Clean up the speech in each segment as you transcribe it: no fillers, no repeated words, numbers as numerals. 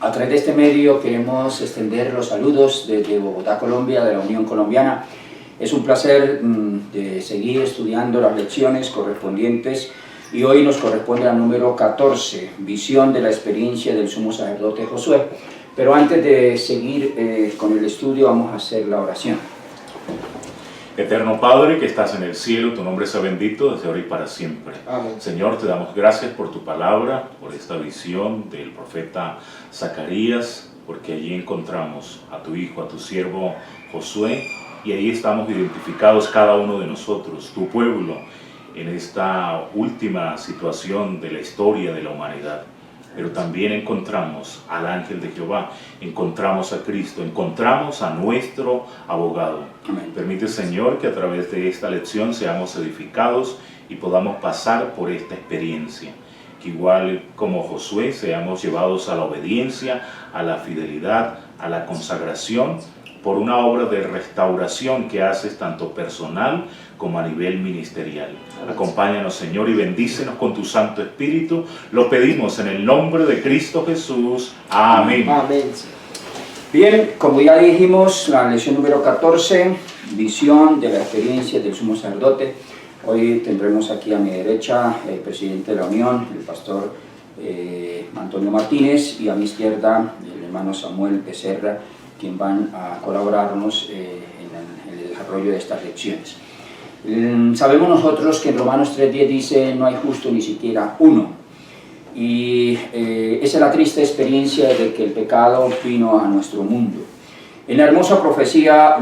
A través de este medio queremos extender los saludos desde Bogotá, Colombia, de la Unión Colombiana. Es un placer de seguir estudiando las lecciones correspondientes y hoy nos corresponde la número 14, Visión de la experiencia del sumo sacerdote Josué. Pero antes de seguir con el estudio vamos a hacer la oración. Eterno Padre, que estás en el cielo, tu nombre sea bendito desde ahora y para siempre. Amén. Señor, te damos gracias por tu palabra, por esta visión del profeta Zacarías, porque allí encontramos a tu hijo, a tu siervo Josué, y ahí estamos identificados cada uno de nosotros, tu pueblo, en esta última situación de la historia de la humanidad. Pero también encontramos al ángel de Jehová, encontramos a Cristo, encontramos a nuestro abogado. Amén. Permite, Señor, que a través de esta lección seamos edificados y podamos pasar por esta experiencia. Que igual como Josué seamos llevados a la obediencia, a la fidelidad, a la consagración, por una obra de restauración que haces tanto personal como a nivel ministerial. Acompáñanos, Señor, y bendícenos con tu Santo Espíritu. Lo pedimos en el nombre de Cristo Jesús. Amén. Amén. Bien, como ya dijimos, la lección número 14, visión de la experiencia del sumo sacerdote. Hoy tendremos aquí a mi derecha el presidente de la Unión, el pastor Antonio Martínez, y a mi izquierda el hermano Samuel Becerra, quien van a colaborarnos en el desarrollo de estas lecciones. Sabemos nosotros que en Romanos 3:10 dice: no hay justo ni siquiera uno, y esa es la triste experiencia de que el pecado vino a nuestro mundo. En la hermosa profecía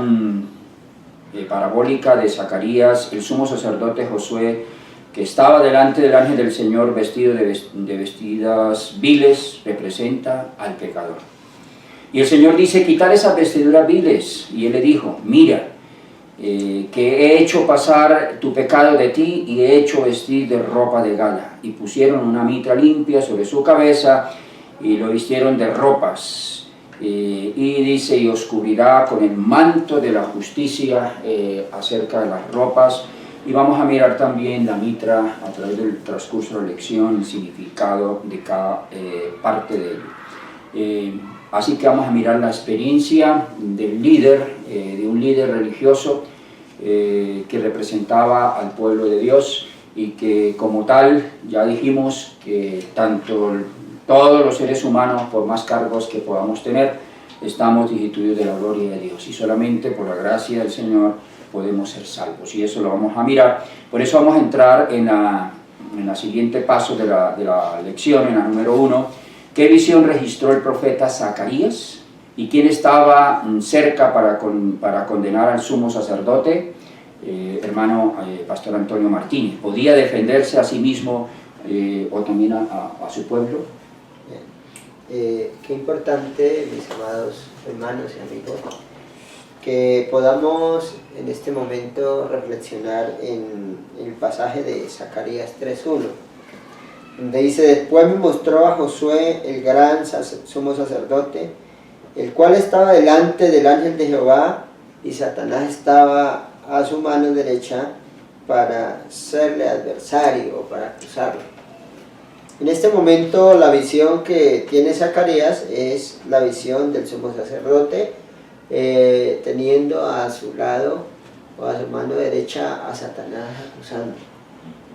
parabólica de Zacarías, el sumo sacerdote Josué, que estaba delante del ángel del Señor vestido de vestidas viles, representa al pecador. Y el Señor dice: quitar esas vestiduras viles. Y él le dijo: mira, que he hecho pasar tu pecado de ti y he hecho vestir de ropa de gala. Y pusieron una mitra limpia sobre su cabeza y lo vistieron de ropas. Y dice: y os cubrirá con el manto de la justicia acerca de las ropas. Y vamos a mirar también la mitra a través del transcurso de la lección, el significado de cada parte de ello. Así que vamos a mirar la experiencia del líder, de un líder religioso que representaba al pueblo de Dios y que como tal, ya dijimos que todos los seres humanos, por más cargos que podamos tener, estamos destituidos de la gloria de Dios y solamente por la gracia del Señor podemos ser salvos, y eso lo vamos a mirar. Por eso vamos a entrar en la siguiente paso de la lección, en la número 1. ¿Qué visión registró el profeta Zacarías? ¿Y quién estaba cerca para condenar al sumo sacerdote? Hermano pastor Antonio Martínez. ¿Podía defenderse a sí mismo o también a su pueblo? Qué importante, mis amados hermanos y amigos, que podamos en este momento reflexionar en el pasaje de Zacarías 3:1. donde dice: después me mostró a Josué, el gran sumo sacerdote, el cual estaba delante del ángel de Jehová, y Satanás estaba a su mano derecha para serle adversario o para acusarlo. En este momento la visión que tiene Zacarías es la visión del sumo sacerdote, teniendo a su lado o a su mano derecha a Satanás acusando.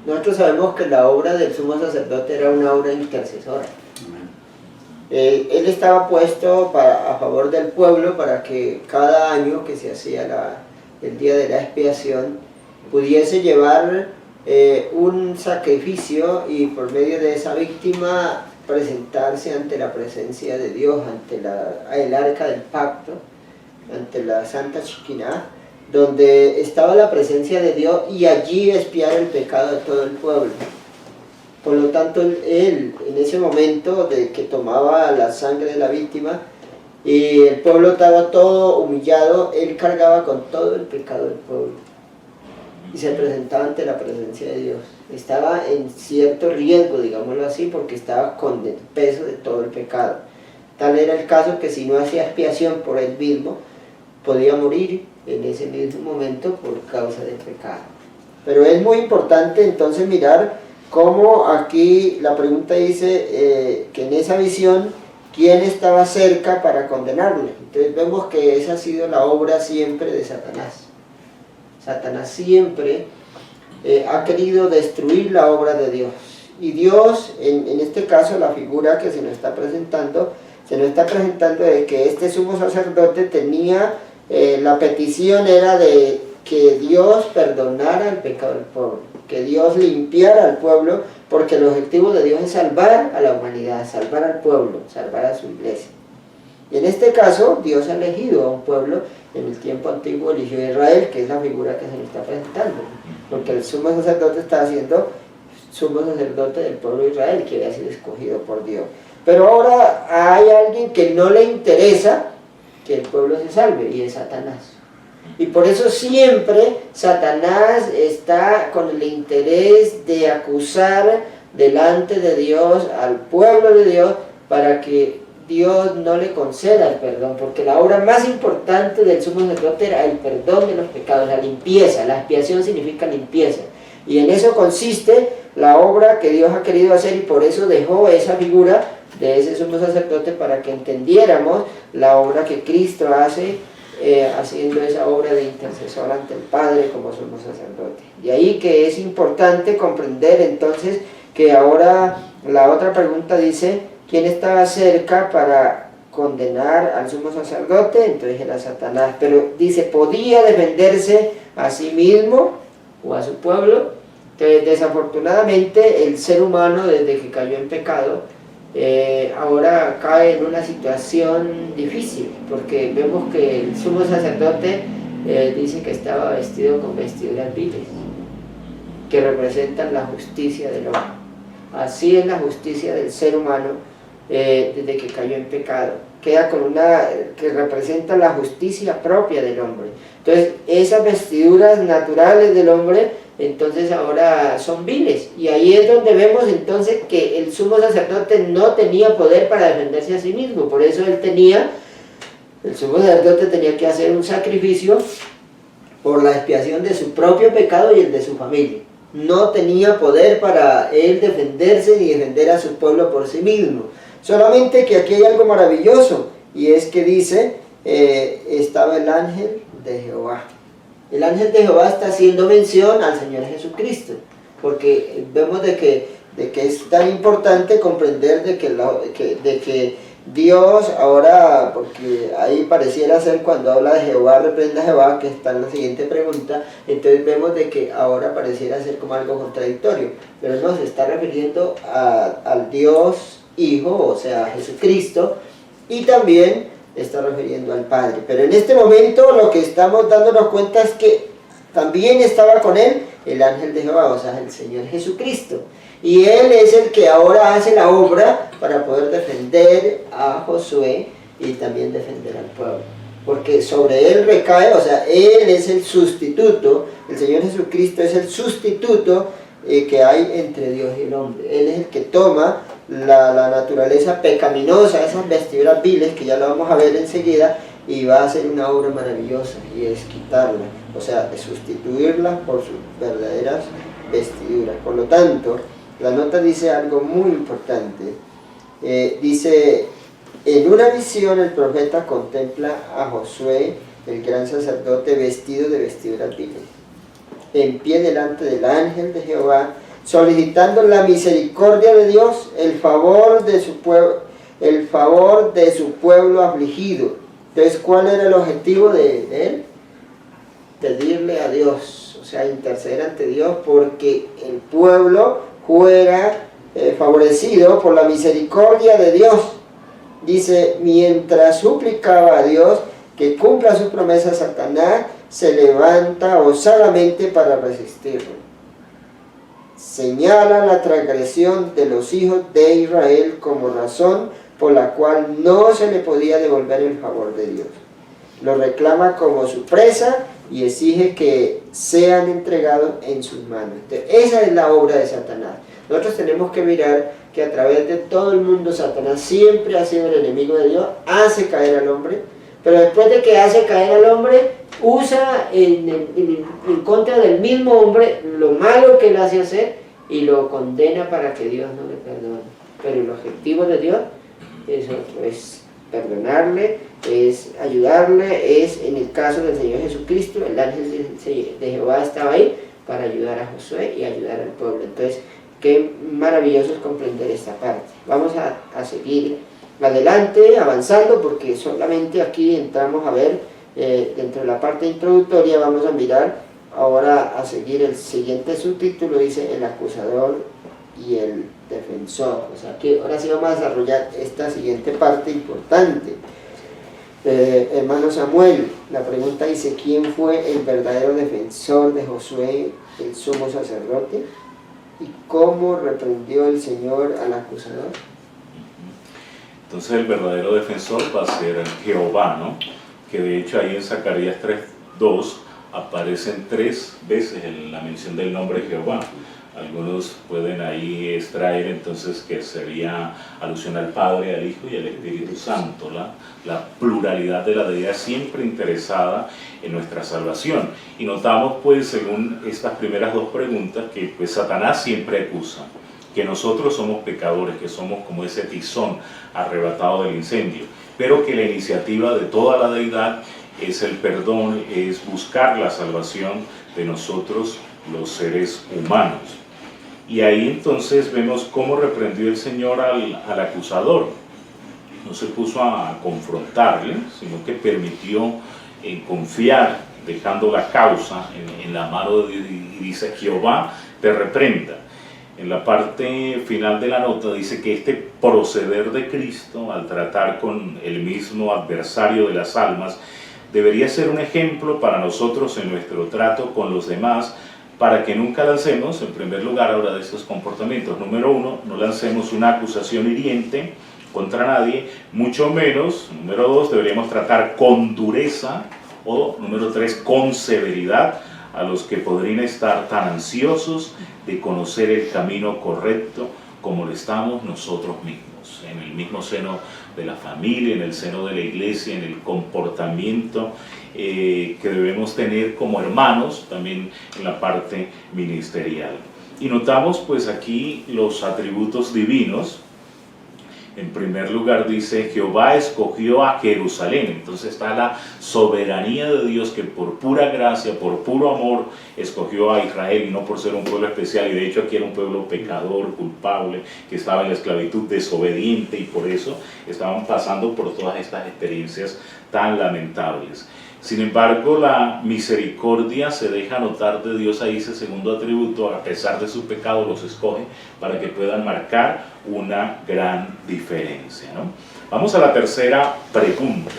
Nosotros sabemos que la obra del sumo sacerdote era una obra intercesora. Él estaba puesto a favor del pueblo para que cada año que se hacía el día de la expiación pudiese llevar un sacrificio y por medio de esa víctima presentarse ante la presencia de Dios, ante el arca del pacto, ante la Santa Shekinah, donde estaba la presencia de Dios, y allí expiar el pecado de todo el pueblo. Por lo tanto, él en ese momento de que tomaba la sangre de la víctima y el pueblo estaba todo humillado, él cargaba con todo el pecado del pueblo y se presentaba ante la presencia de Dios. Estaba en cierto riesgo, digámoslo así, porque estaba con el peso de todo el pecado. Tal era el caso que si no hacía expiación por él mismo, podía morir en ese mismo momento por causa del pecado. Pero es muy importante entonces mirar cómo aquí la pregunta dice que en esa visión ¿quién estaba cerca para condenarle? Entonces vemos que esa ha sido la obra siempre de Satanás. Satanás siempre ha querido destruir la obra de Dios. Y Dios, en este caso, la figura que se nos está presentando de que este sumo sacerdote tenía, la petición era de que Dios perdonara el pecado del pueblo, que Dios limpiara al pueblo, porque el objetivo de Dios es salvar a la humanidad, salvar al pueblo, salvar a su iglesia. Y en este caso, Dios ha elegido a un pueblo. En el tiempo antiguo eligió a Israel, que es la figura que se nos está presentando, porque el sumo sacerdote está siendo sumo sacerdote del pueblo de Israel, que había sido escogido por Dios. Pero ahora hay alguien que no le interesa que el pueblo se salve, y es Satanás. Y por eso siempre Satanás está con el interés de acusar delante de Dios al pueblo de Dios, para que Dios no le conceda el perdón, porque la obra más importante del sumo sacerdote era el perdón de los pecados, la limpieza. La expiación significa limpieza, y en eso consiste la obra que Dios ha querido hacer, y por eso dejó esa figura de ese sumo sacerdote, para que entendiéramos la obra que Cristo hace, haciendo esa obra de intercesor ante el Padre como sumo sacerdote. De ahí que es importante comprender entonces que ahora la otra pregunta dice: ¿quién estaba cerca para condenar al sumo sacerdote? Entonces era Satanás. Pero dice, ¿podía defenderse a sí mismo o a su pueblo? Entonces, desafortunadamente, el ser humano, desde que cayó en pecado, ahora cae en una situación difícil, porque vemos que el sumo sacerdote dice que estaba vestido con vestiduras viles, que representan la justicia del hombre. Así es la justicia del ser humano desde que cayó en pecado. Queda con una que representa la justicia propia del hombre. Entonces, esas vestiduras naturales del hombre, entonces ahora son viles. Y ahí es donde vemos entonces que el sumo sacerdote no tenía poder para defenderse a sí mismo. Por eso el sumo sacerdote tenía que hacer un sacrificio por la expiación de su propio pecado y el de su familia. No tenía poder para él defenderse ni defender a su pueblo por sí mismo. Solamente que aquí hay algo maravilloso, y es que dice, estaba el ángel de Jehová. El ángel de Jehová está haciendo mención al Señor Jesucristo, porque vemos de que es tan importante comprender de que Dios ahora, porque ahí pareciera ser cuando habla de Jehová, reprenda a Jehová, que está en la siguiente pregunta, entonces vemos de que ahora pareciera ser como algo contradictorio, pero no, se está refiriendo al Dios Hijo, o sea, a Jesucristo, y también está refiriendo al Padre. Pero en este momento lo que estamos dándonos cuenta es que también estaba con él el ángel de Jehová, o sea, el Señor Jesucristo. Y él es el que ahora hace la obra para poder defender a Josué y también defender al pueblo. Porque sobre él recae, o sea, él es el sustituto, el Señor Jesucristo es el sustituto que hay entre Dios y el hombre. Él es el que toma la naturaleza pecaminosa, esas vestiduras viles, que ya lo vamos a ver enseguida, y va a hacer una obra maravillosa, y es quitarla, o sea, sustituirla por sus verdaderas vestiduras. Por lo tanto, la nota dice algo muy importante. Dice, en una visión el profeta contempla a Josué, el gran sacerdote, vestido de vestiduras viles, en pie delante del ángel de Jehová, solicitando la misericordia de Dios, el favor de su pueblo afligido. Entonces, ¿cuál era el objetivo de él? Pedirle a Dios, o sea, interceder ante Dios, porque el pueblo fuera favorecido por la misericordia de Dios. Dice, mientras suplicaba a Dios que cumpla su promesa, Satanás se levanta osadamente para resistirlo. Señala la transgresión de los hijos de Israel como razón por la cual no se le podía devolver el favor de Dios. Lo reclama como su presa y exige que sean entregados en sus manos. Entonces, esa es la obra de Satanás. Nosotros tenemos que mirar que a través de todo el mundo Satanás siempre ha sido el enemigo de Dios, hace caer al hombre, pero después de que hace caer al hombre, usa en contra del mismo hombre lo malo que le hace hacer y lo condena para que Dios no le perdone. Pero el objetivo de Dios eso es perdonarle, es ayudarle, es en el caso del Señor Jesucristo, el ángel de Jehová estaba ahí para ayudar a Josué y ayudar al pueblo. Entonces, qué maravilloso es comprender esta parte. Vamos a seguir adelante, avanzando, porque solamente aquí entramos a ver, dentro de la parte introductoria, vamos a mirar ahora a seguir el siguiente subtítulo, dice el acusador y el defensor. O sea que ahora sí vamos a desarrollar esta siguiente parte importante. Hermano Samuel, la pregunta dice, ¿quién fue el verdadero defensor de Josué, el sumo sacerdote? ¿Y cómo reprendió el Señor al acusador? Entonces el verdadero defensor va a ser Jehová, ¿no? Que de hecho ahí en Zacarías 3:2 aparecen 3 veces la mención del nombre Jehová. Algunos pueden ahí extraer entonces que sería alusión al Padre, al Hijo y al Espíritu Santo, la pluralidad de la deidad siempre interesada en nuestra salvación. Y notamos pues según estas primeras 2 preguntas que pues Satanás siempre acusa, que nosotros somos pecadores, que somos como ese tizón arrebatado del incendio, pero que la iniciativa de toda la deidad es el perdón, es buscar la salvación de nosotros los seres humanos. Y ahí entonces vemos cómo reprendió el Señor al acusador. No se puso a confrontarle, sino que permitió confiar, dejando la causa en la mano de Dios, y dice, Jehová te reprenda. En la parte final de la nota dice que este proceder de Cristo al tratar con el mismo adversario de las almas debería ser un ejemplo para nosotros en nuestro trato con los demás, para que nunca lancemos, en primer lugar, ahora de estos comportamientos. Número 1, no lancemos una acusación hiriente contra nadie, mucho menos. Número 2, deberíamos tratar con dureza, o número 3, con severidad a los que podrían estar tan ansiosos de conocer el camino correcto como lo estamos nosotros mismos, en el mismo seno de la familia, en el seno de la iglesia, en el comportamiento que debemos tener como hermanos, también en la parte ministerial. Y notamos pues aquí los atributos divinos. En primer lugar dice, Jehová escogió a Jerusalén. Entonces está la soberanía de Dios, que por pura gracia, por puro amor, escogió a Israel, y no por ser un pueblo especial. Y de hecho aquí era un pueblo pecador, culpable, que estaba en la esclavitud, desobediente, y por eso estaban pasando por todas estas experiencias tan lamentables. Sin embargo, la misericordia se deja notar de Dios ahí, ese segundo atributo. A pesar de su pecado los escoge para que puedan marcar una gran diferencia, ¿no? Vamos a la tercera pregunta.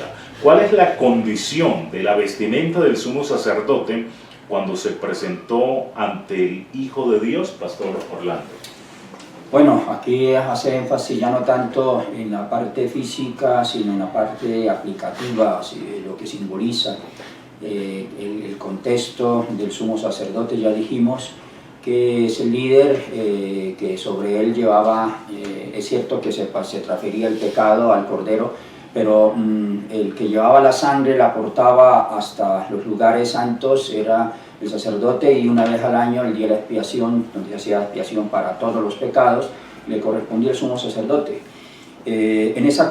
¿Cuál es la condición de la vestimenta del sumo sacerdote cuando se presentó ante el Hijo de Dios, Pastor Orlando? Bueno, aquí hace énfasis ya no tanto en la parte física, sino en la parte aplicativa, lo que simboliza el contexto del sumo sacerdote. Ya dijimos que es el líder, que sobre él llevaba, es cierto que se transfería el pecado al Cordero, pero el que llevaba la sangre la portaba hasta los lugares santos era el sacerdote, y una vez al año, el día de la expiación, donde se hacía expiación para todos los pecados, le correspondía el sumo sacerdote. En esa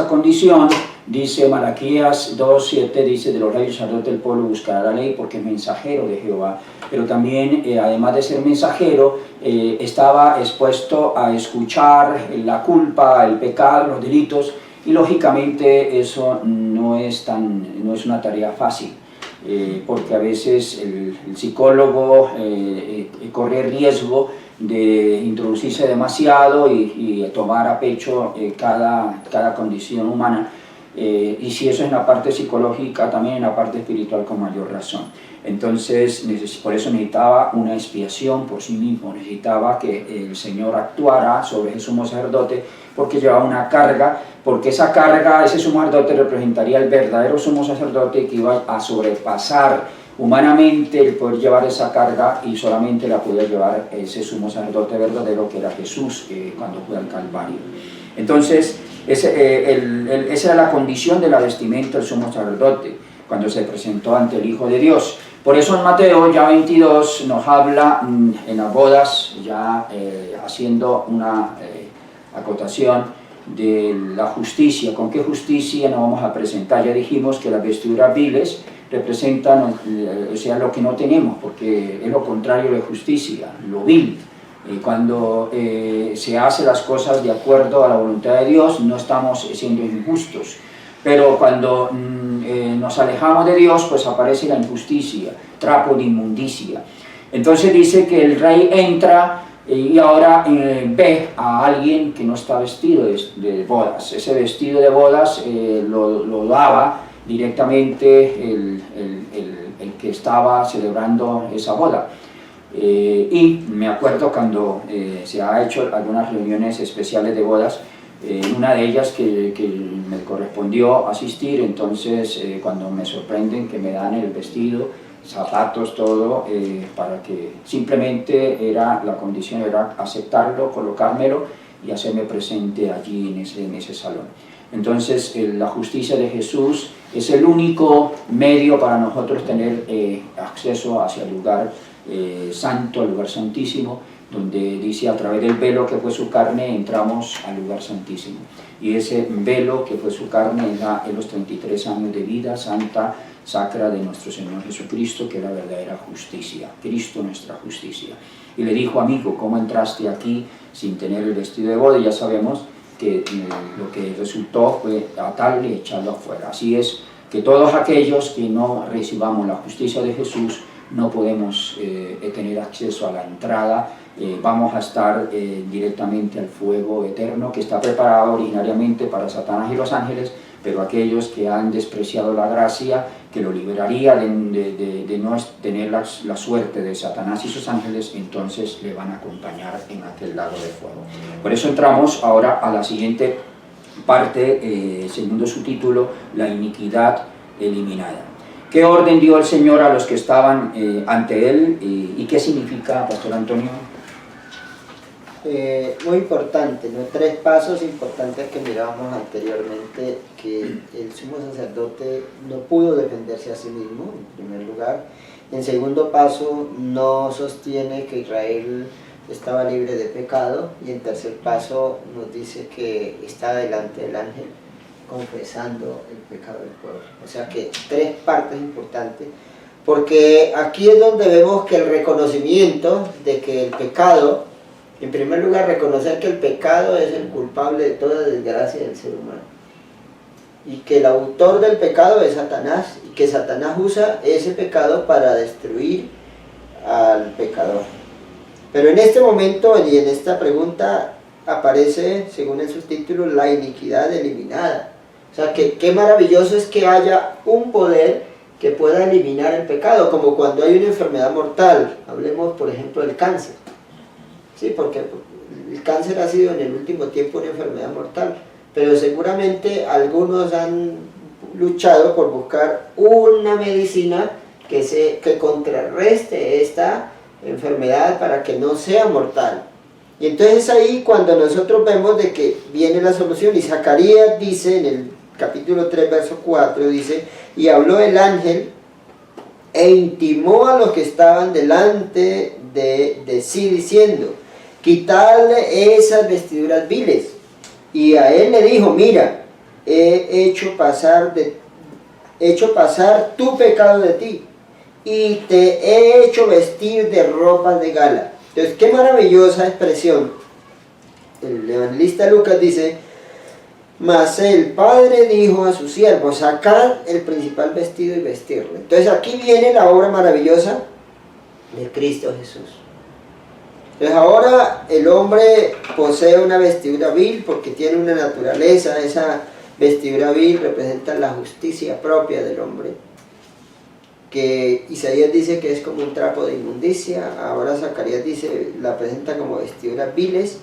condición, dice Malaquías 2:7, dice, de los reyes sacerdotes del pueblo buscará la ley, porque es mensajero de Jehová. Pero también, además de ser mensajero, estaba expuesto a escuchar la culpa, el pecado, los delitos, y lógicamente eso no es una tarea fácil. Porque a veces el psicólogo corre riesgo de introducirse demasiado y tomar a pecho cada condición humana, y si eso es en la parte psicológica, también en la parte espiritual con mayor razón. Entonces, por eso necesitaba una expiación por sí mismo, necesitaba que el Señor actuara sobre el sumo sacerdote, porque llevaba una carga, porque esa carga, ese sumo sacerdote representaría el verdadero sumo sacerdote, que iba a sobrepasar humanamente el poder llevar esa carga, y solamente la podía llevar ese sumo sacerdote verdadero, que era Jesús, cuando fue al Calvario. Entonces, esa era la condición de la vestimenta del sumo sacerdote cuando se presentó ante el Hijo de Dios. Por eso en Mateo ya 22 nos habla en las bodas, ya haciendo una acotación, de la justicia. ¿Con qué justicia nos vamos a presentar? Ya dijimos que las vestiduras viles representan, o sea, lo que no tenemos, porque es lo contrario de justicia, lo vil. Cuando se hacen las cosas de acuerdo a la voluntad de Dios, no estamos siendo injustos. Pero cuando nos alejamos de Dios, pues aparece la injusticia, trapo de inmundicia. Entonces dice que el rey entra y ahora ve a alguien que no está vestido de bodas. Ese vestido de bodas lo daba directamente el que estaba celebrando esa boda. Y me acuerdo cuando se ha hecho algunas reuniones especiales de bodas, una de ellas que me correspondió asistir, entonces cuando me sorprenden que me dan el vestido, zapatos, todo, para que simplemente la condición era aceptarlo, colocármelo y hacerme presente allí en ese salón. Entonces la justicia de Jesús es el único medio para nosotros tener acceso hacia el lugar santo, al lugar santísimo, donde dice a través del velo que fue su carne entramos al lugar santísimo. Y ese velo que fue su carne era en los 33 años de vida santa, sacra de nuestro Señor Jesucristo, que es la verdadera justicia, Cristo nuestra justicia. Y le dijo, amigo, ¿cómo entraste aquí sin tener el vestido de boda? Y ya sabemos que lo que resultó fue atarle y echarlo afuera. Así es que todos aquellos que no recibamos la justicia de Jesús no podemos tener acceso a la entrada, vamos a estar directamente al fuego eterno que está preparado originariamente para Satanás y los ángeles, pero aquellos que han despreciado la gracia que lo liberaría de no tener la suerte de Satanás y sus ángeles, entonces le van a acompañar en aquel lago de fuego. Por eso entramos ahora a la siguiente parte, segundo su título, la iniquidad eliminada. ¿Qué orden dio el Señor a los que estaban ante Él y qué significa, Pastor Antonio? Muy importante, ¿no? 3 pasos importantes que mirábamos anteriormente, que el sumo sacerdote no pudo defenderse a sí mismo, en primer lugar. En segundo paso, no sostiene que Israel estaba libre de pecado, y en tercer paso nos dice que está delante del ángel confesando el pecado del pueblo. O sea que 3 partes importantes, porque aquí es donde vemos que el reconocimiento de que el pecado, en primer lugar, reconocer que el pecado es el culpable de toda desgracia del ser humano, y que el autor del pecado es Satanás, y que Satanás usa ese pecado para destruir al pecador. Pero en este momento y en esta pregunta aparece, según el subtítulo, la iniquidad eliminada. O sea, que qué maravilloso es que haya un poder que pueda eliminar el pecado, como cuando hay una enfermedad mortal. Hablemos, por ejemplo, del cáncer. Sí, porque el cáncer ha sido en el último tiempo una enfermedad mortal, pero seguramente algunos han luchado por buscar una medicina que contrarreste esta enfermedad para que no sea mortal. Y entonces ahí cuando nosotros vemos de que viene la solución, y Zacarías dice en el capítulo 3, verso 4, dice, y habló el ángel e intimó a los que estaban delante de sí diciendo, quitadle esas vestiduras viles. Y a él le dijo, mira, he hecho pasar tu pecado de ti, y te he hecho vestir de ropas de gala. Entonces, qué maravillosa expresión. El evangelista Lucas dice, mas el padre dijo a sus siervos, sacad el principal vestido y vestirle. Entonces aquí viene la obra maravillosa de Cristo Jesús. Entonces ahora el hombre posee una vestidura vil porque tiene una naturaleza. Esa vestidura vil representa la justicia propia del hombre, que Isaías dice que es como un trapo de inmundicia. Ahora Zacarías dice, la presenta como vestiduras viles,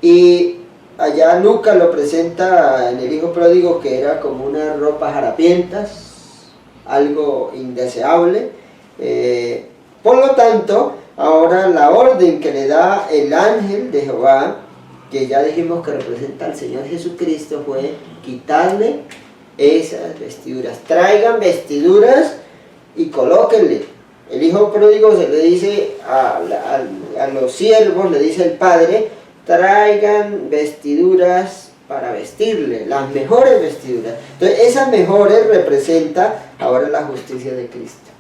y allá Lucas lo presenta en el hijo pródigo, que era como unas ropas harapientas, algo indeseable. Por lo tanto, ahora la orden que le da el ángel de Jehová, que ya dijimos que representa al Señor Jesucristo, fue quitarle esas vestiduras. Traigan vestiduras y colóquenle. El hijo pródigo se le dice a los siervos, le dice el padre, traigan vestiduras para vestirle, las mejores vestiduras. Entonces esas mejores representa ahora la justicia de Cristo.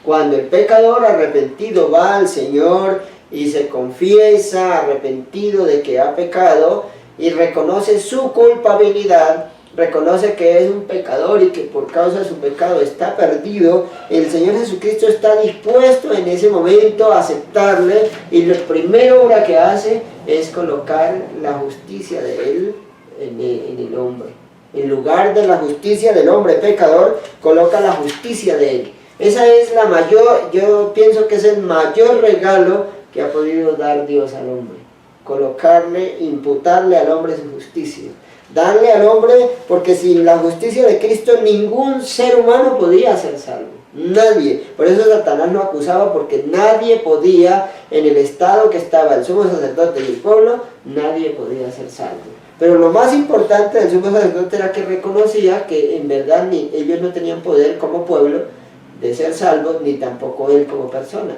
Cuando el pecador arrepentido va al Señor y se confiesa arrepentido de que ha pecado y reconoce su culpabilidad, reconoce que es un pecador y que por causa de su pecado está perdido, el Señor Jesucristo está dispuesto en ese momento a aceptarle, y la primera obra que hace es colocar la justicia de Él en el hombre. En lugar de la justicia del hombre pecador, coloca la justicia de Él. Esa es la mayor, yo pienso que es el mayor regalo que ha podido dar Dios al hombre. Colocarle, imputarle al hombre su justicia. Darle al hombre, porque sin la justicia de Cristo ningún ser humano podía ser salvo. Nadie. Por eso Satanás lo acusaba, porque nadie podía, en el estado que estaba el sumo sacerdote y el pueblo, nadie podía ser salvo. Pero lo más importante del sumo sacerdote era que reconocía que en verdad ni ellos no tenían poder como pueblo de ser salvos, ni tampoco él como persona.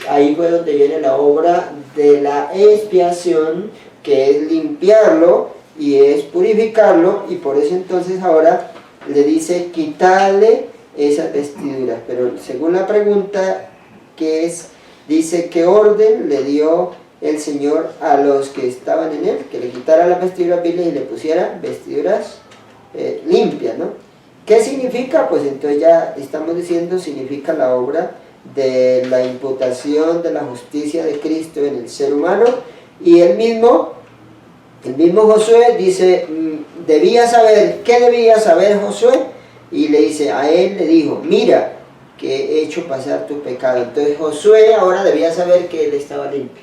Ahí fue donde viene la obra de la expiación, que es limpiarlo y es purificarlo, y por eso entonces ahora le dice quitarle esas vestiduras. Pero según la pregunta que es, dice qué orden le dio el Señor a los que estaban en él, que le quitara las vestiduras viles y le pusiera vestiduras limpias, ¿no? ¿Qué significa? Pues entonces ya estamos diciendo, significa la obra de la imputación de la justicia de Cristo en el ser humano. Y el mismo Josué dice, debía saber, ¿qué debía saber Josué? Y le dice, a él le dijo, mira que he hecho pasar tu pecado. Entonces Josué ahora debía saber que él estaba limpio.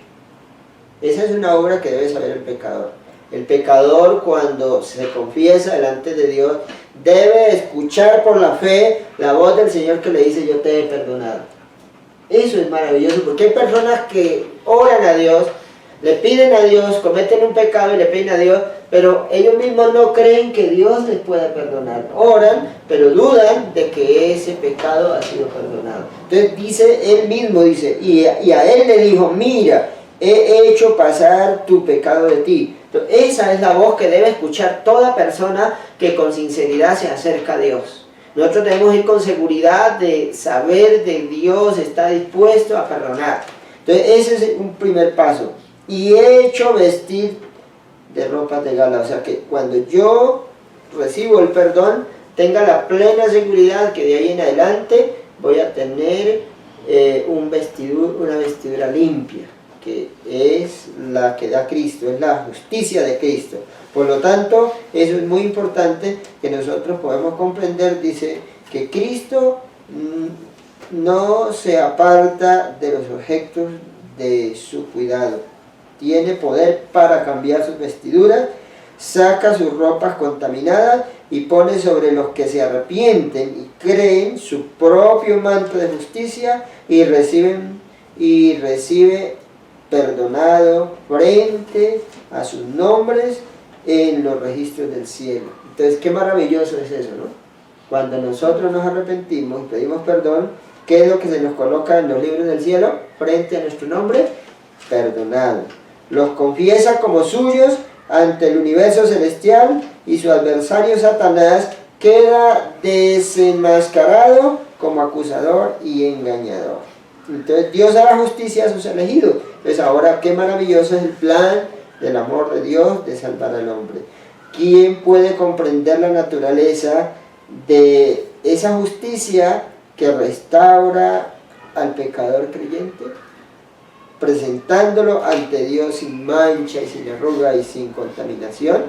Esa es una obra que debe saber el pecador. El pecador, cuando se confiesa delante de Dios, debe escuchar por la fe la voz del Señor que le dice, yo te he perdonado. Eso es maravilloso, porque hay personas que oran a Dios, le piden a Dios, cometen un pecado y le piden a Dios, pero ellos mismos no creen que Dios les pueda perdonar. Oran, pero dudan de que ese pecado ha sido perdonado. Entonces dice, él mismo dice, y a él le dijo, mira, he hecho pasar tu pecado de ti. Entonces, esa es la voz que debe escuchar toda persona que con sinceridad se acerca a Dios. Nosotros debemos ir con seguridad de saber de Dios está dispuesto a perdonar. Entonces ese es un primer paso. Y he hecho vestir de ropas de gala. O sea que cuando yo recibo el perdón, tenga la plena seguridad que de ahí en adelante voy a tener una vestidura limpia, que es la que da Cristo, es la justicia de Cristo. Por lo tanto, eso es muy importante que nosotros podamos comprender. Dice que Cristo no se aparta de los objetos de su cuidado. Tiene poder para cambiar sus vestiduras, saca sus ropas contaminadas y pone sobre los que se arrepienten y creen su propio manto de justicia y recibe perdonado frente a sus nombres en los registros del cielo. Entonces, qué maravilloso es eso, ¿no? Cuando nosotros nos arrepentimos y pedimos perdón, ¿qué es lo que se nos coloca en los libros del cielo? Frente a nuestro nombre, perdonado. Los confiesa como suyos ante el universo celestial, y su adversario Satanás queda desenmascarado como acusador y engañador. Entonces Dios hará justicia a sus elegidos. Entonces ahora qué maravilloso es el plan del amor de Dios de salvar al hombre. ¿Quién puede comprender la naturaleza de esa justicia que restaura al pecador creyente, presentándolo ante Dios sin mancha y sin arruga y sin contaminación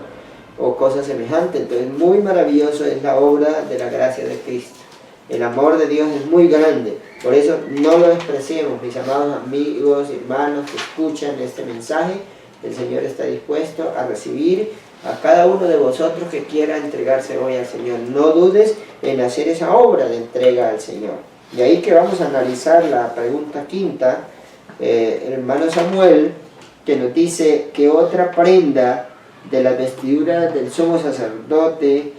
o cosa semejante? Entonces muy maravilloso es la obra de la gracia de Cristo. El amor de Dios es muy grande, por eso no lo despreciemos, mis amados amigos y hermanos que escuchan este mensaje. El Señor está dispuesto a recibir a cada uno de vosotros que quiera entregarse hoy al Señor. No dudes en hacer esa obra de entrega al Señor. Y ahí que vamos a analizar la pregunta quinta, el hermano Samuel, que nos dice que otra prenda de las vestiduras del sumo sacerdote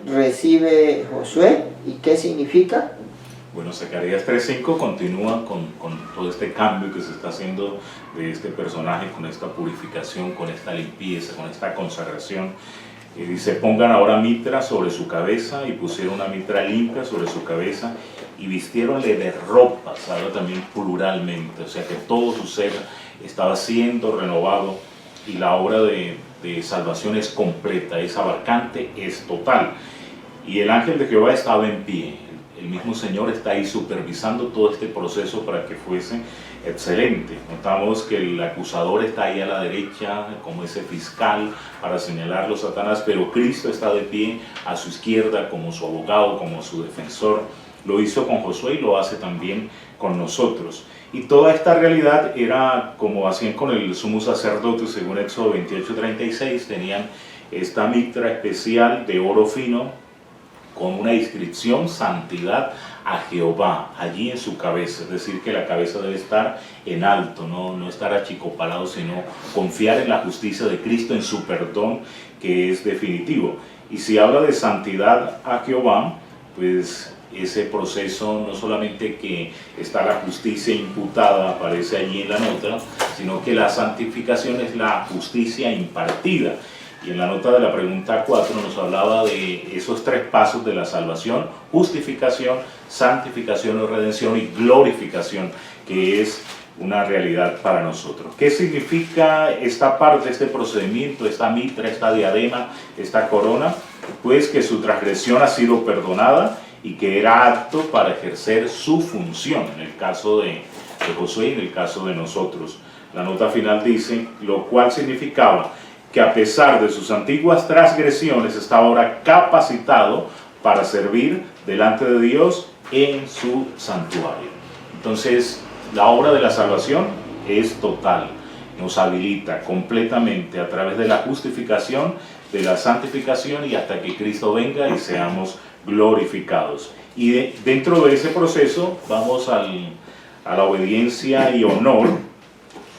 recibe Josué, y qué significa. Bueno, Zacarías 3:5 continúa con todo este cambio que se está haciendo de este personaje, con esta purificación, con esta limpieza, con esta consagración. Y dice, pongan ahora mitra sobre su cabeza, y pusieron una mitra limpia sobre su cabeza, y vistiéronle de ropas, habla también pluralmente, o sea que todo su ser estaba siendo renovado, y la obra de salvación es completa, es abarcante, es total. Y el ángel de Jehová estaba en pie, el mismo Señor está ahí supervisando todo este proceso para que fuese excelente. Notamos que el acusador está ahí a la derecha como ese fiscal para señalarlo a Satanás, pero Cristo está de pie a su izquierda como su abogado, como su defensor. Lo hizo con Josué y lo hace también con nosotros. Y toda esta realidad era como hacían con el sumo sacerdote, según Éxodo 28:36, tenían esta mitra especial de oro fino con una inscripción santidad a Jehová allí en su cabeza, es decir que la cabeza debe estar en alto, no estar achicopalado, sino confiar en la justicia de Cristo, en su perdón que es definitivo. Y si habla de santidad a Jehová, pues ese proceso no solamente que está la justicia imputada, aparece allí en la nota, sino que la santificación es la justicia impartida. Y en la nota de la pregunta 4 nos hablaba de esos 3 pasos de la salvación: justificación, santificación o redención, y glorificación, que es una realidad para nosotros. ¿Qué significa esta parte, este procedimiento, esta mitra, esta diadema, esta corona? Pues que su transgresión ha sido perdonada y que era apto para ejercer su función, en el caso de Josué y en el caso de nosotros. La nota final dice, lo cual significaba que a pesar de sus antiguas transgresiones estaba ahora capacitado para servir delante de Dios en su santuario. Entonces, la obra de la salvación es total, nos habilita completamente a través de la justificación, de la santificación y hasta que Cristo venga y seamos glorificados. Y dentro de ese proceso vamos a la obediencia y honor,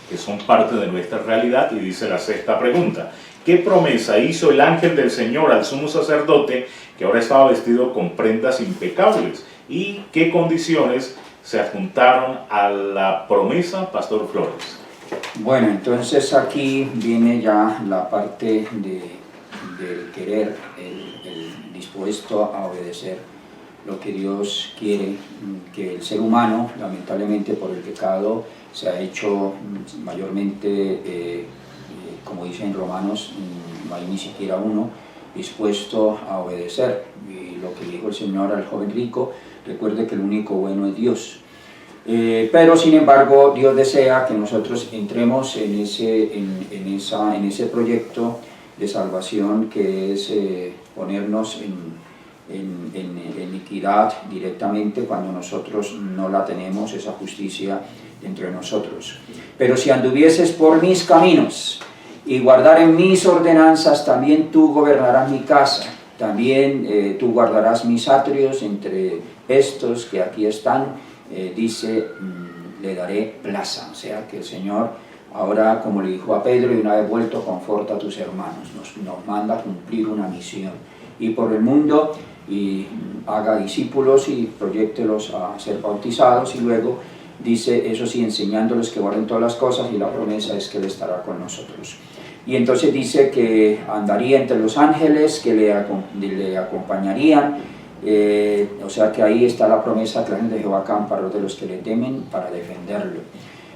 que son parte de nuestra realidad, y dice la 6ª pregunta: ¿qué promesa hizo el ángel del Señor al sumo sacerdote que ahora estaba vestido con prendas impecables? ¿Y qué condiciones se adjuntaron a la promesa, Pastor Flores? Bueno, entonces aquí viene ya la parte del querer, el dispuesto a obedecer lo que Dios quiere, que el ser humano, lamentablemente por el pecado, se ha hecho mayormente, como dicen Romanos, no hay ni siquiera uno dispuesto a obedecer. Y lo que dijo el Señor al joven rico, recuerde que el único bueno es Dios. Pero sin embargo Dios desea que nosotros entremos en ese proyecto de salvación, que es ponernos en equidad directamente cuando nosotros no la tenemos, esa justicia dentro de nosotros. Pero si anduvieses por mis caminos y guardaren mis ordenanzas, también tú gobernarás mi casa, también tú guardarás mis atrios. Entre estos que aquí están, dice, le daré plaza. O sea que el Señor ahora, como le dijo a Pedro, y una vez vuelto, conforta a tus hermanos, nos manda a cumplir una misión, y por el mundo y haga discípulos y proyéctelos a ser bautizados, y luego dice, eso sí, enseñándoles que guarden todas las cosas, y la promesa es que Él estará con nosotros. Y entonces dice que andaría entre los ángeles que le acompañarían, o sea que ahí está la promesa que el ángel de Jehová acampa de los que le temen para defenderlo.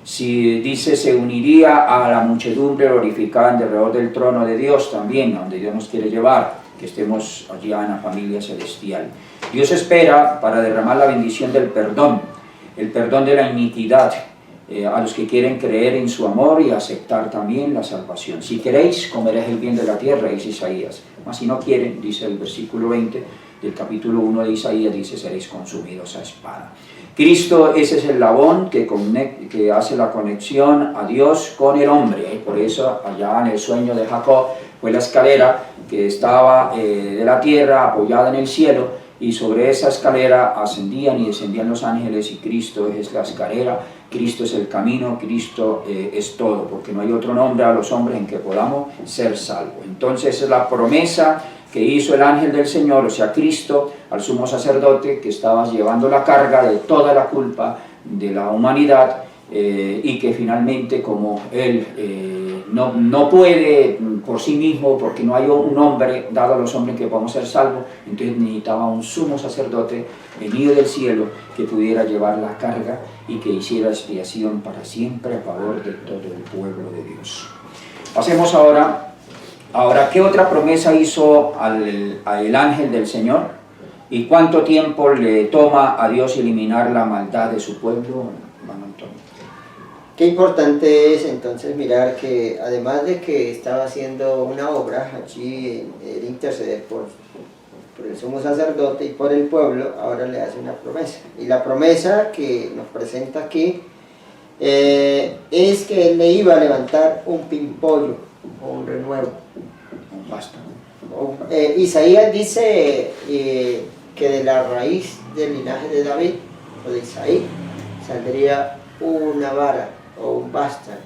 Si dice, se uniría a la muchedumbre glorificada en derredor del trono de Dios también, donde Dios nos quiere llevar, que estemos allá en la familia celestial. Dios espera para derramar la bendición del perdón, el perdón de la iniquidad, a los que quieren creer en su amor y aceptar también la salvación. Si queréis, comeréis el bien de la tierra, dice Isaías. Mas si no quieren, dice el versículo 20 del capítulo 1 de Isaías, dice, seréis consumidos a espada. Cristo, ese es el labón que hace la conexión a Dios con el hombre. Por eso allá en el sueño de Jacob fue la escalera que estaba de la tierra apoyada en el cielo, y sobre esa escalera ascendían y descendían los ángeles, y Cristo es la escalera, Cristo es el camino, Cristo es todo, porque no hay otro nombre a los hombres en que podamos ser salvos. Entonces es la promesa que hizo el ángel del Señor, o sea Cristo, al sumo sacerdote que estaba llevando la carga de toda la culpa de la humanidad, y que finalmente, como él no puede por sí mismo, porque no hay un hombre, dado a los hombres que podamos ser salvos, entonces necesitaba un sumo sacerdote venido del cielo que pudiera llevar la carga y que hiciera expiación para siempre a favor de todo el pueblo de Dios. Pasemos ahora, ¿qué otra promesa hizo al ángel del Señor? ¿Y cuánto tiempo le toma a Dios eliminar la maldad de su pueblo, hermano Antonio? Qué importante es entonces mirar que además de que estaba haciendo una obra allí, el interceder por el sumo sacerdote y por el pueblo, ahora le hace una promesa. Y la promesa que nos presenta aquí es que él le iba a levantar un pimpollo o un renuevo. Un vástago. Isaías dice que de la raíz del linaje de David o de Isaí saldría una vara o un vástago.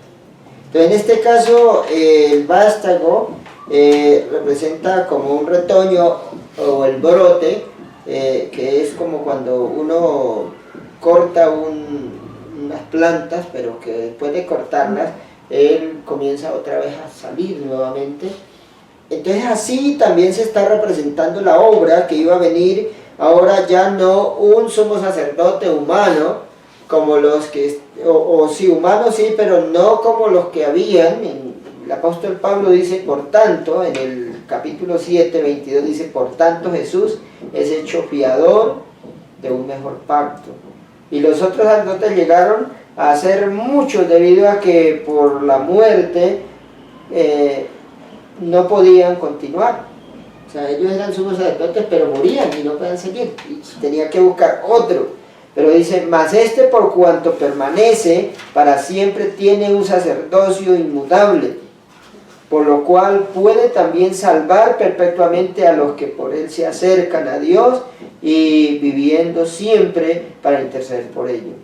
Entonces en este caso el vástago representa como un retoño o el brote, que es como cuando uno corta unas plantas, pero que después de cortarlas él comienza otra vez a salir nuevamente. Entonces así también se está representando la obra que iba a venir ahora, ya no un sumo sacerdote humano, como los que, sí, humanos sí, pero no como los que habían. El apóstol Pablo dice, por tanto, en el capítulo 7, 22 dice, por tanto Jesús es hecho fiador de un mejor pacto. Y los otros sacerdotes llegaron a ser muchos debido a que por la muerte no podían continuar. O sea, ellos eran sumos sacerdotes, pero morían y no podían seguir. Y tenía que buscar otro. Pero dice, mas este por cuanto permanece para siempre tiene un sacerdocio inmutable, por lo cual puede también salvar perpetuamente a los que por él se acercan a Dios y viviendo siempre para interceder por ellos.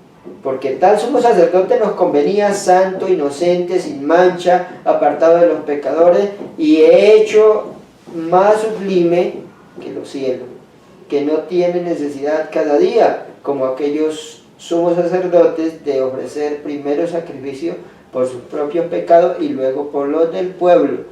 Porque tal sumo sacerdote nos convenía santo, inocente, sin mancha, apartado de los pecadores y hecho más sublime que los cielos, que no tiene necesidad cada día, como aquellos sumos sacerdotes, de ofrecer primero sacrificio por sus propios pecados y luego por los del pueblo,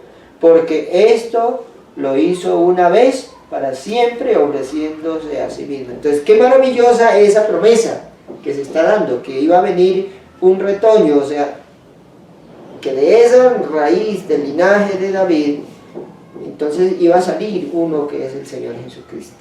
porque esto lo hizo una vez para siempre, ofreciéndose a sí mismo. Entonces, qué maravillosa esa promesa que se está dando, que iba a venir un retoño, o sea, que de esa raíz del linaje de David, entonces iba a salir uno que es el Señor Jesucristo,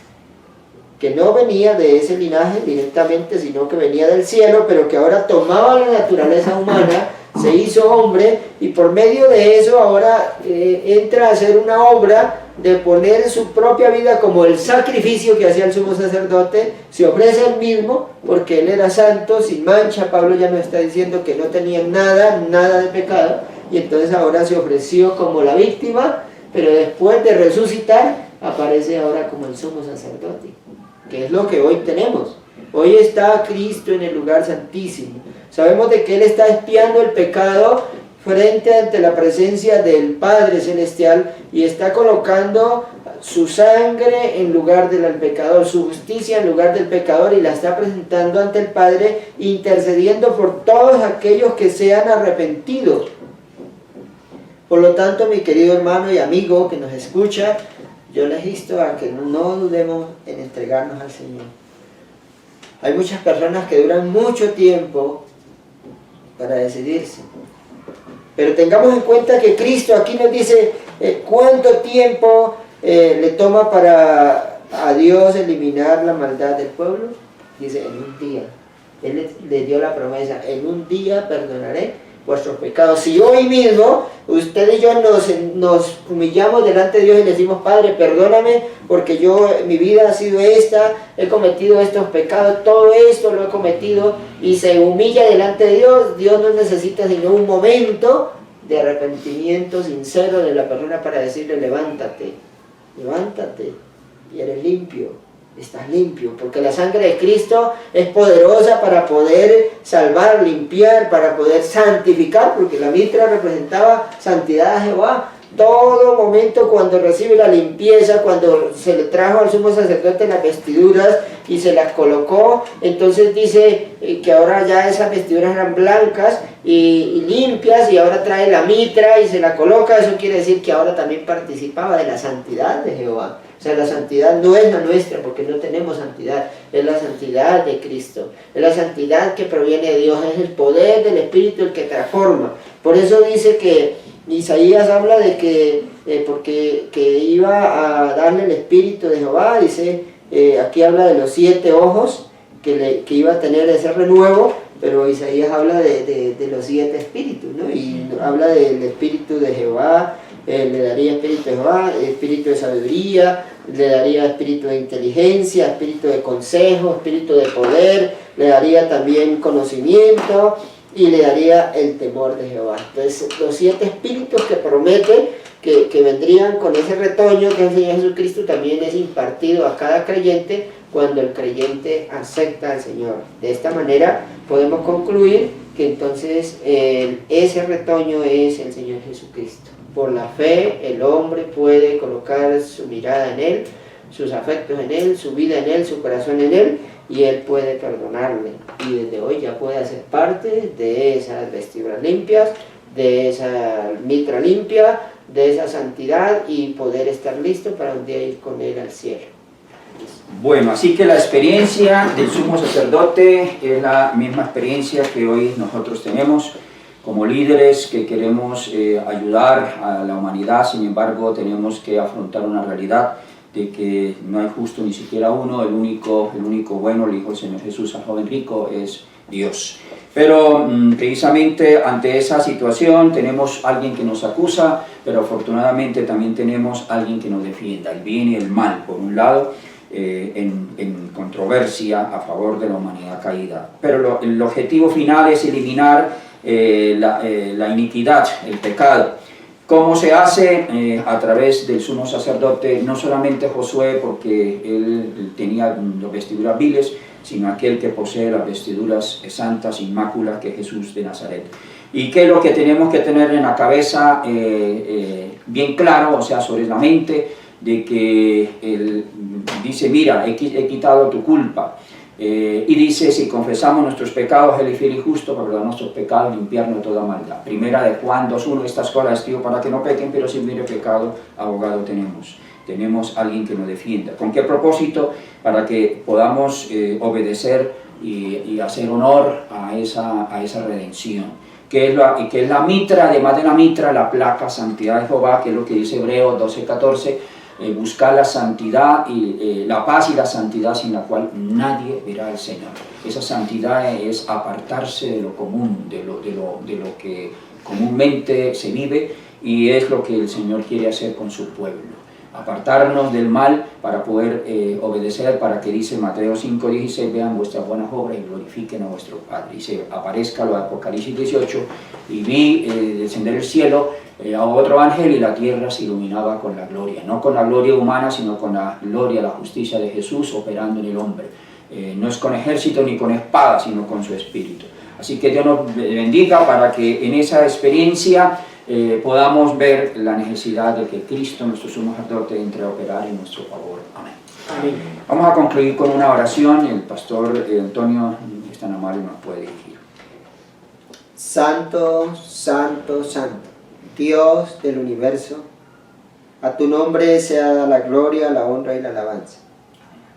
que no venía de ese linaje directamente, sino que venía del cielo, pero que ahora tomaba la naturaleza humana, se hizo hombre, y por medio de eso ahora entra a hacer una obra de poner su propia vida como el sacrificio que hacía el sumo sacerdote, se ofrece él mismo, porque él era santo, sin mancha. Pablo ya nos está diciendo que no tenía nada de pecado, y entonces ahora se ofreció como la víctima, pero después de resucitar, aparece ahora como el sumo sacerdote, que es lo que hoy tenemos. Hoy está Cristo en el lugar santísimo. Sabemos de que Él está expiando el pecado frente ante la presencia del Padre Celestial y está colocando su sangre en lugar del pecador, su justicia en lugar del pecador, y la está presentando ante el Padre, intercediendo por todos aquellos que se han arrepentido. Por lo tanto, mi querido hermano y amigo que nos escucha, yo les insto a que no dudemos en entregarnos al Señor. Hay muchas personas que duran mucho tiempo para decidirse, pero tengamos en cuenta que Cristo aquí nos dice cuánto tiempo le toma para a Dios eliminar la maldad del pueblo. Dice, en un día. Él le dio la promesa, en un día perdonaré vuestros pecados. Si hoy mismo usted y yo nos humillamos delante de Dios y le decimos, Padre, perdóname porque mi vida ha sido esta, he cometido estos pecados, todo esto lo he cometido, y se humilla delante de Dios, Dios no necesita sino un momento de arrepentimiento sincero de la persona para decirle, levántate y eres limpio. Estás limpio, porque la sangre de Cristo es poderosa para poder salvar, limpiar, para poder santificar, porque la mitra representaba santidad a Jehová. todo momento cuando recibe la limpieza, cuando se le trajo al sumo sacerdote las vestiduras y se las colocó, entonces dice que ahora ya esas vestiduras eran blancas y limpias, y ahora trae la mitra y se la coloca. Eso quiere decir que ahora también participaba de la santidad de Jehová. O sea, la santidad no es la nuestra, porque no tenemos santidad, es la santidad de Cristo, es la santidad que proviene de Dios, es el poder del Espíritu el que transforma. Por eso dice que Isaías habla de que que iba a darle el Espíritu de Jehová. Dice, aquí habla de los 7 ojos que iba a tener ese renuevo, pero Isaías habla de los 7 espíritus, ¿no? Y habla del Espíritu de Jehová. Le daría espíritu de Jehová, espíritu de sabiduría, le daría espíritu de inteligencia, espíritu de consejo, espíritu de poder, le daría también conocimiento y le daría el temor de Jehová. Entonces, los 7 espíritus que promete que vendrían con ese retoño que es el Señor Jesucristo, también es impartido a cada creyente cuando el creyente acepta al Señor. De esta manera podemos concluir que entonces ese retoño es el Señor Jesucristo. Por la fe el hombre puede colocar su mirada en Él, sus afectos en Él, su vida en Él, su corazón en Él, y Él puede perdonarle. Y desde hoy ya puede hacer parte de esas vestiduras limpias, de esa mitra limpia, de esa santidad, y poder estar listo para un día ir con Él al cielo. Bueno, así que la experiencia del sumo sacerdote es la misma experiencia que hoy nosotros tenemos como líderes que queremos ayudar a la humanidad. Sin embargo, tenemos que afrontar una realidad de que no hay justo ni siquiera uno. El único bueno, el Hijo del Señor Jesús, al joven rico, es Dios. Pero precisamente ante esa situación tenemos alguien que nos acusa, pero afortunadamente también tenemos alguien que nos defienda el bien y el mal. Por un lado, en controversia a favor de la humanidad caída. Pero el objetivo final es eliminar la iniquidad, el pecado. ¿Cómo se hace? A través del sumo sacerdote, no solamente Josué, porque él tenía las vestiduras viles, sino aquel que posee las vestiduras santas, inmáculas, que es Jesús de Nazaret. ¿Y qué es lo que tenemos que tener en la cabeza bien claro, o sea, sobre la mente? De que él dice, mira, he quitado tu culpa. Y dice, si confesamos nuestros pecados, Él es fiel y justo para perdonar nuestros pecados y limpiarnos de toda maldad. Primera de Juan 2:1, estas cosas escribo para que no pequen, pero si hubiere pecado, abogado tenemos. Tenemos alguien que nos defienda. ¿Con qué propósito? Para que podamos obedecer y hacer honor a esa redención. Que es la mitra, además de la mitra, la placa santidad de Jehová, que es lo que dice Hebreos 12:14, buscar la santidad y la paz y la santidad sin la cual nadie verá al Señor. Esa santidad es apartarse de lo común, de lo que comúnmente se vive, y es lo que el Señor quiere hacer con su pueblo. Apartarnos del mal para poder obedecer, para que dice Mateo 5:16, vean vuestras buenas obras y glorifiquen a vuestro Padre. Dice, aparezca lo de Apocalipsis 18, y vi descender el cielo a otro ángel, y la tierra se iluminaba con la gloria, no con la gloria humana, sino con la gloria, la justicia de Jesús operando en el hombre. No es con ejército ni con espada, sino con su espíritu. Así que Dios nos bendiga para que en esa experiencia podamos ver la necesidad de que Cristo, nuestro sumo sacerdote, entre a operar en nuestro favor. Amén. Amén. Vamos a concluir con una oración. El pastor Antonio es tan amable y nos puede dirigir. Santo, santo, santo, Dios del universo, a tu nombre sea la gloria, la honra y la alabanza.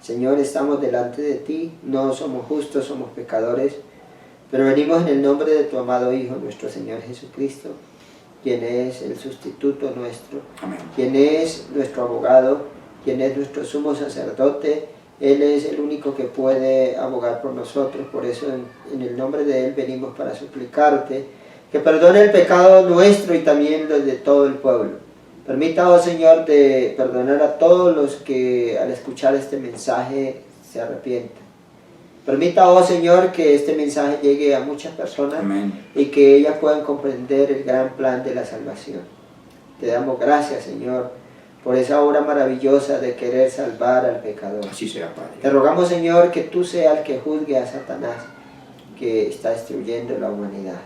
Señor, estamos delante de ti, no somos justos, somos pecadores, pero venimos en el nombre de tu amado Hijo, nuestro Señor Jesucristo, quien es el sustituto nuestro, Amén. quien es nuestro abogado, quien es nuestro sumo sacerdote. Él es el único que puede abogar por nosotros. Por eso en el nombre de Él venimos para suplicarte que perdone el pecado nuestro y también los de todo el pueblo. Permita, oh Señor, de perdonar a todos los que al escuchar este mensaje se arrepientan. Permita, oh Señor, que este mensaje llegue a muchas personas. Amén. Y que ellas puedan comprender el gran plan de la salvación. Te damos gracias, Señor, por esa obra maravillosa de querer salvar al pecador. Así sea, Padre. Te rogamos, Señor, que tú seas el que juzgue a Satanás, que está destruyendo la humanidad.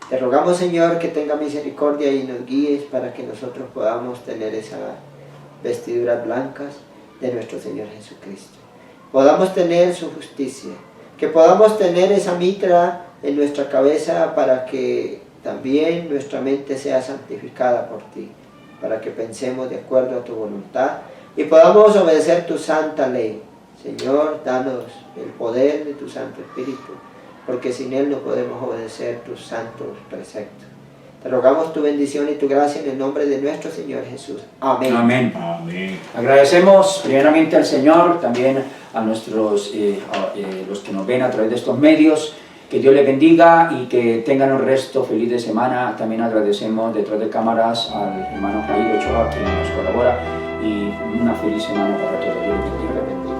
Te rogamos, Señor, que tenga misericordia y nos guíes para que nosotros podamos tener esas vestiduras blancas de nuestro Señor Jesucristo. Podamos tener su justicia, que podamos tener esa mitra en nuestra cabeza para que también nuestra mente sea santificada por ti, para que pensemos de acuerdo a tu voluntad y podamos obedecer tu santa ley. Señor, danos el poder de tu Santo Espíritu, porque sin él no podemos obedecer tus santos preceptos. Te rogamos tu bendición y tu gracia en el nombre de nuestro Señor Jesús. Amén. Amén. Amén. Agradecemos primeramente al Señor, también a nuestros, los que nos ven a través de estos medios. Que Dios les bendiga y que tengan un resto feliz de semana. También agradecemos detrás de cámaras al hermano Jair Ochoa, que nos colabora, y una feliz semana para todos. Dios les bendiga.